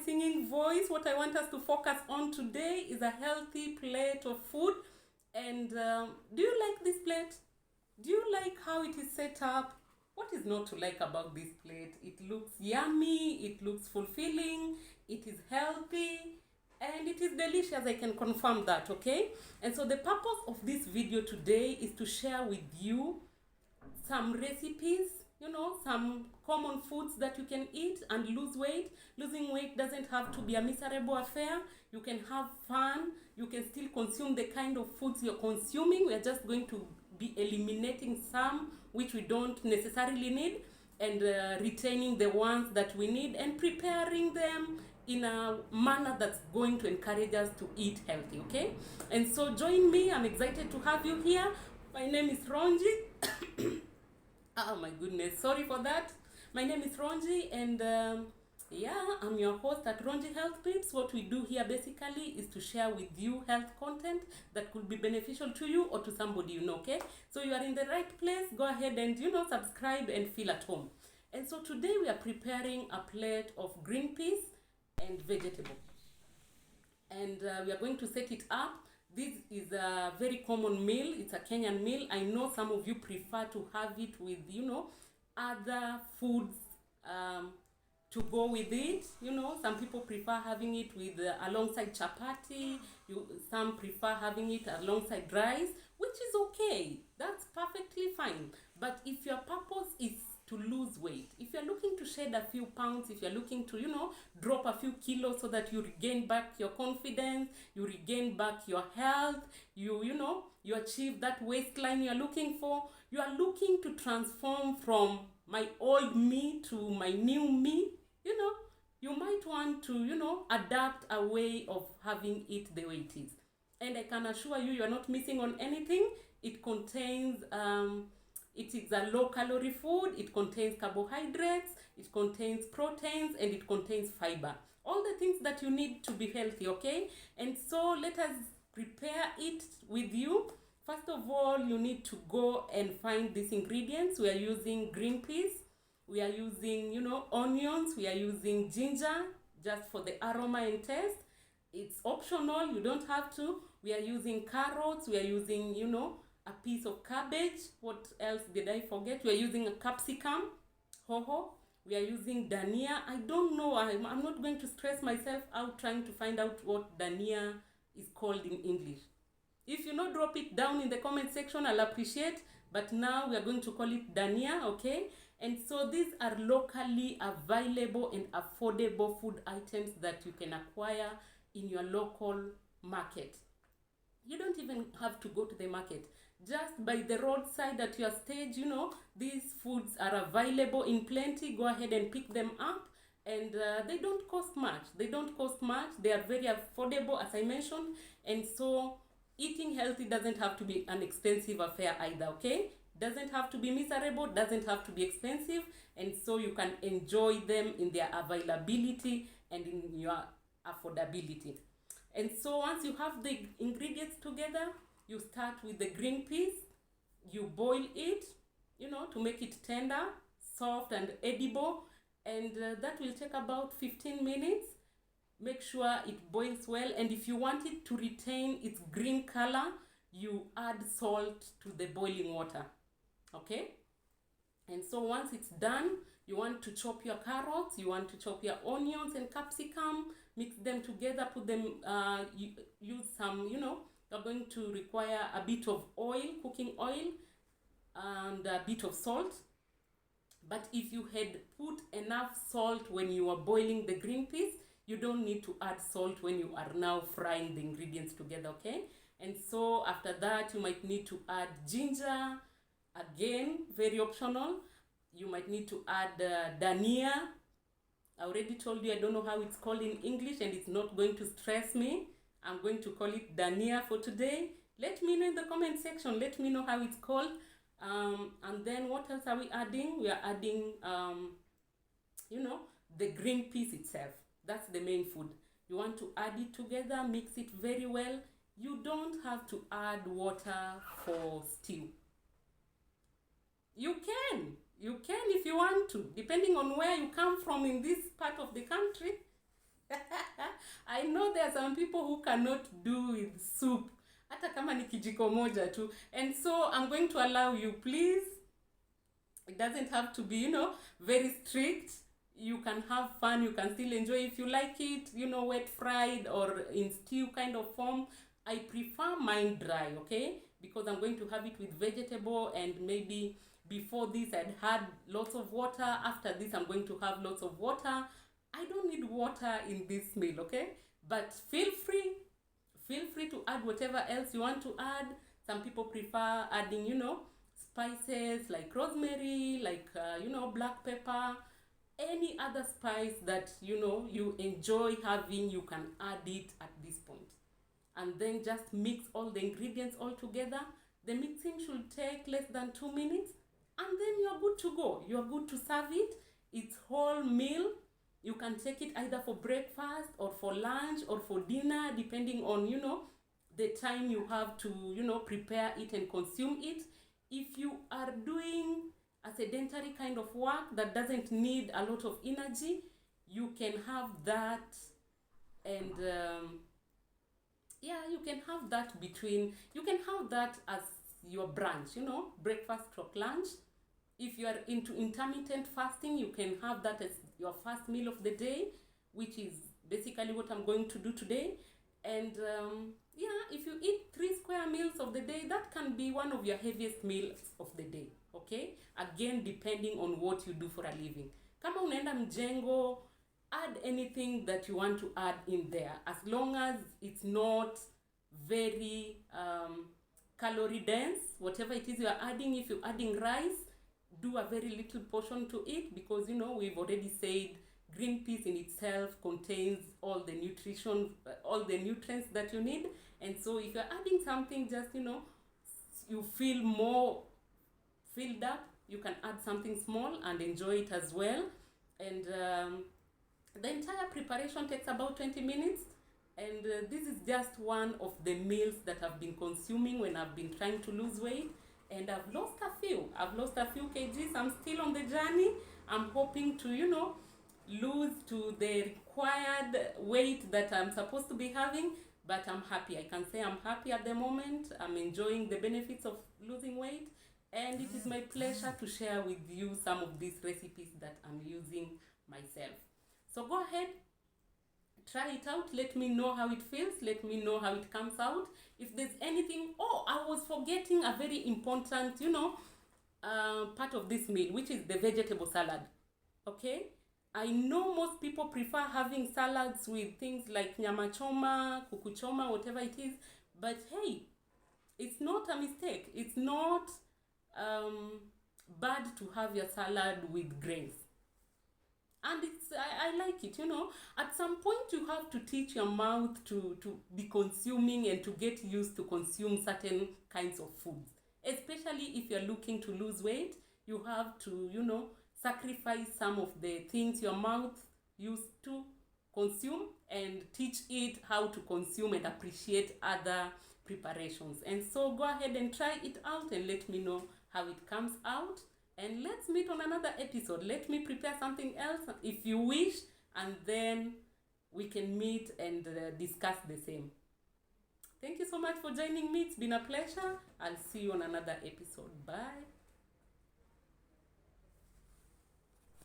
singing voice. What I want us to focus on today is a healthy plate of food. And do you like this plate? Do you like how it is set up? What is not to like about this plate? It looks yummy, it looks fulfilling, it is healthy, and it is delicious. I can confirm that, okay? And so the purpose of this video today is to share with you some recipes, some common foods that you can eat and lose weight. Losing weight doesn't have to be a miserable affair. You can have fun. You can still consume the kind of foods you're consuming. We are just going to be eliminating some which we don't necessarily need, and retaining the ones that we need, and preparing them in a manner that's going to encourage us to eat healthy, okay? And so join me. I'm excited to have you here. My name is Ronji. Oh my goodness, sorry for that. My name is Ronji, and I'm your host at Ronji Health Tips. What we do here basically is to share with you health content that could be beneficial to you or to somebody you know, okay? So you are in the right place. Go ahead and, subscribe and feel at home. And so today we are preparing a plate of green peas and vegetable. And we are going to set it up. This is a very common meal. It's a Kenyan meal. I know some of you prefer to have it with, other foods to go with it. Some people prefer having it with alongside chapati. Some prefer having it alongside rice, which is okay. That's perfectly fine. But if your purpose is to lose weight, if you're looking to shed a few pounds, if you're looking to, drop a few kilos so that you regain back your confidence, you regain back your health, you achieve that waistline you're looking for, you are looking to transform from my old me to my new me, you might want to, adapt a way of having it the way it is. And I can assure you, you're not missing on anything. It contains, it is a low-calorie food. It contains carbohydrates, it contains proteins, and it contains fiber. All the things that you need to be healthy, okay? And so let us prepare it with you. First of all, you need to go and find these ingredients. We are using green peas. We are using, onions. We are using ginger just for the aroma and taste. It's optional. You don't have to. We are using carrots. We are using, a piece of cabbage. What else did I forget? We are using a capsicum, hoho. We are using dania. I don't know. I'm not going to stress myself out trying to find out what dania is called in English. If you know, drop it down in the comment section. I'll appreciate. But now we are going to call it dania, okay? And so these are locally available and affordable food items that you can acquire in your local market. You don't even have to go to the market. Just by the roadside at your stage, these foods are available in plenty. Go ahead and pick them up. And they don't cost much. They are very affordable, as I mentioned. And so eating healthy doesn't have to be an expensive affair either, okay? Doesn't have to be miserable, doesn't have to be expensive. And so you can enjoy them in their availability and in your affordability. And so once you have the ingredients together, you start with the green peas. You boil it, to make it tender, soft, and edible. And that will take about 15 minutes. Make sure it boils well. And if you want it to retain its green color, you add salt to the boiling water. Okay? And so once it's done, you want to chop your carrots, you want to chop your onions and capsicum, mix them together, put them, use some, you're going to require a bit of oil, cooking oil, and a bit of salt. But if you had put enough salt when you were boiling the green peas, you don't need to add salt when you are now frying the ingredients together, okay? And so after that, you might need to add ginger. Again, very optional. You might need to add dania. I already told you I don't know how it's called in English, and it's not going to stress me. I'm going to call it dania for today. Let me know in the comment section. Let me know how it's called. And then what else are we adding? We are adding, the green peas itself. That's the main food. You want to add it together, mix it very well. You don't have to add water for stew. You can if you want to, depending on where you come from in this part of the country. I know there are some people who cannot do with soup. Hata kama ni kijiko moja tu. And so I'm going to allow you, please. It doesn't have to be, very strict. You can have fun, you can still enjoy. If you like it, wet fried or in stew kind of form. I prefer mine dry, okay? Because I'm going to have it with vegetable, and maybe before this I'd had lots of water. After this I'm going to have lots of water. I don't need water in this meal, okay? But feel free to add whatever else you want to add. Some people prefer adding, spices like rosemary, like, black pepper. Any other spice that, you enjoy having, you can add it at this point. And then just mix all the ingredients all together. The mixing should take less than 2 minutes. And then you're good to go. You're good to serve it. It's whole meal. You can take it either for breakfast or for lunch or for dinner, depending on, the time you have to, prepare it and consume it. If you are doing a sedentary kind of work that doesn't need a lot of energy, you can have that. And you can have that as your brunch, breakfast or lunch. If you are into intermittent fasting, you can have that as your first meal of the day, which is basically what I'm going to do today. And if you eat 3 square meals of the day, that can be one of your heaviest meals of the day, okay? Again, depending on what you do for a living. Kama unaenda mjengo, add anything that you want to add in there, as long as it's not very calorie dense. Whatever it is you are adding, if you're adding rice, do a very little portion to it, because we've already said green peas in itself contains all the nutrients that you need. And so if you're adding something, just you feel more filled up, you can add something small and enjoy it as well. And the entire preparation takes about 20 minutes. And this is just one of the meals that I've been consuming when I've been trying to lose weight. And I've lost a few kgs. I'm still on the journey. I'm hoping to, lose to the required weight that I'm supposed to be having. But I'm happy. I can say I'm happy at the moment. I'm enjoying the benefits of losing weight. And it is my pleasure to share with you some of these recipes that I'm using myself. So go ahead, try it out. Let me know how it feels. Let me know how it comes out. If there's anything, I was forgetting a very important, part of this meal, which is the vegetable salad. Okay? I know most people prefer having salads with things like nyama choma, kuku choma, whatever it is. But hey, it's not a mistake. It's not bad to have your salad with grains. And I like it, At some point you have to teach your mouth to be consuming and to get used to consume certain kinds of foods. Especially if you're looking to lose weight, you have to, sacrifice some of the things your mouth used to consume and teach it how to consume and appreciate other preparations. And so go ahead and try it out and let me know how it comes out. And let's meet on another episode. Let me prepare something else if you wish, and then we can meet and discuss the same. Thank you so much for joining me. It's been a pleasure. I'll see you on another episode. Bye.